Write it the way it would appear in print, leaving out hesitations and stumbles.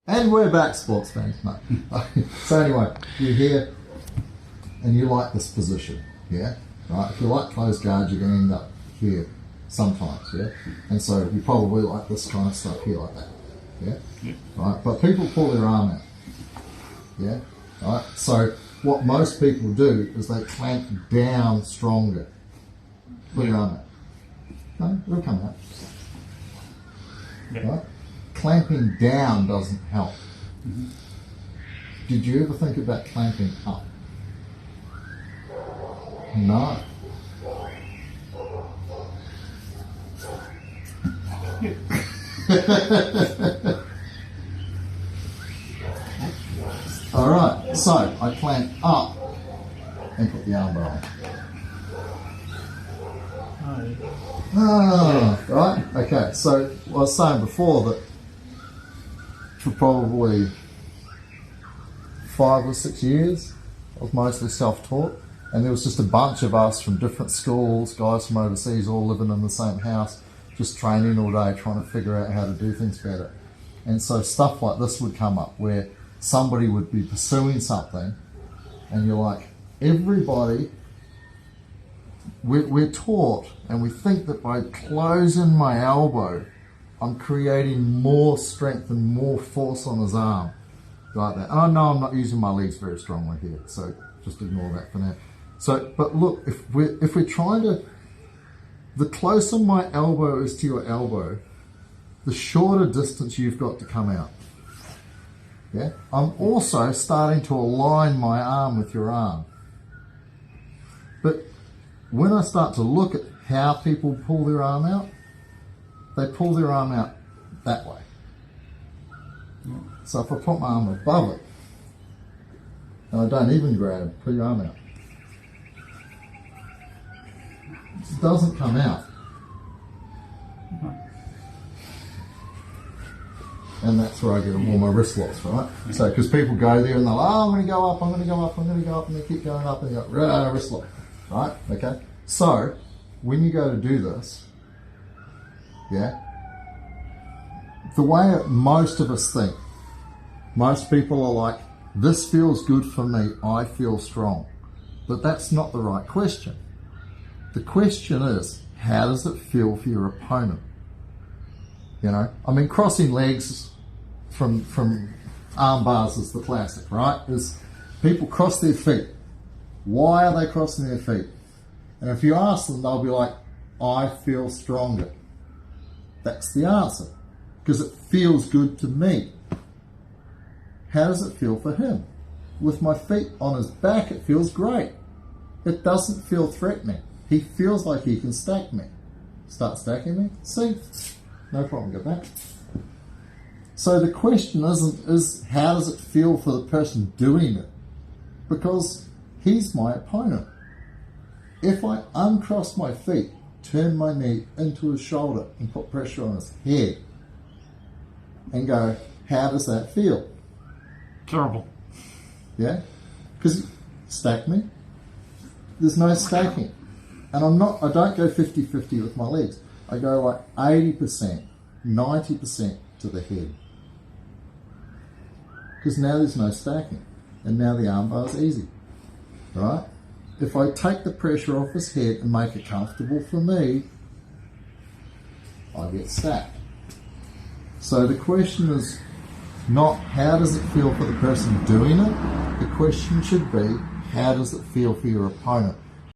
And we're back, sports fans. No. So anyway, you're here and you like this position, yeah? Right? If you like closed guard, you're going to end up here sometimes, yeah? And so you probably like this kind of stuff here like that, yeah? Right? But people pull their arm out, yeah? Right? So what most people do is they clamp down stronger. Pull your arm out. No, it'll come out. Right? Clamping down doesn't help. Did you ever think about clamping up? No. Alright, so I clamp up and put the armbar on. Right, okay, so I was saying before that for probably 5 or 6 years I was mostly self-taught, and there was just a bunch of us from different schools, guys from overseas, all living in the same house, just training all day trying to figure out how to do things better. And so stuff like this would come up where somebody would be pursuing something and you're like, everybody, we're taught and we think that by closing my elbow I'm creating more strength and more force on his arm, like that. And I know I'm not using my legs very strongly here, so just ignore that for now. So, but look, if we're trying to, the closer my elbow is to your elbow, the shorter distance you've got to come out. Yeah? I'm also starting to align my arm with your arm. But when I start to look at how people pull their arm out, they pull their arm out that way. So if I put my arm above it, and I don't even grab, put your arm out, it doesn't come out. And that's where I get all my wrist locks, right? So, because people go there and they're like, oh, I'm going to go up, I'm going to go up, I'm going to go up, and they keep going up and you go, wrist lock, right? Okay? So, when you go to do this, yeah, the way most of us think, most people are like, this feels good for me, I feel strong. But that's not the right question. The question is, how does it feel for your opponent? You know, I mean, crossing legs from arm bars is the classic, right? Is people cross their feet. Why are they crossing their feet? And if you ask them, they'll be like, I feel stronger. That's the answer, because it feels good to me. How does it feel for him? With my feet on his back, it feels great. It doesn't feel threatening. He feels like he can stack me. Start stacking me. See? No problem, go back. So the question is how does it feel for the person doing it? Because he's my opponent. If I uncross my feet, turn my knee into his shoulder and put pressure on his head and go, how does that feel? Terrible. Yeah? Because stack me. There's no stacking. And I don't go 50-50 with my legs. I go like 80%, 90% to the head. Because now there's no stacking. And now the arm bar is easy. Right? If I take the pressure off his head and make it comfortable for me, I get stacked. So the question is not how does it feel for the person doing it? The question should be, how does it feel for your opponent?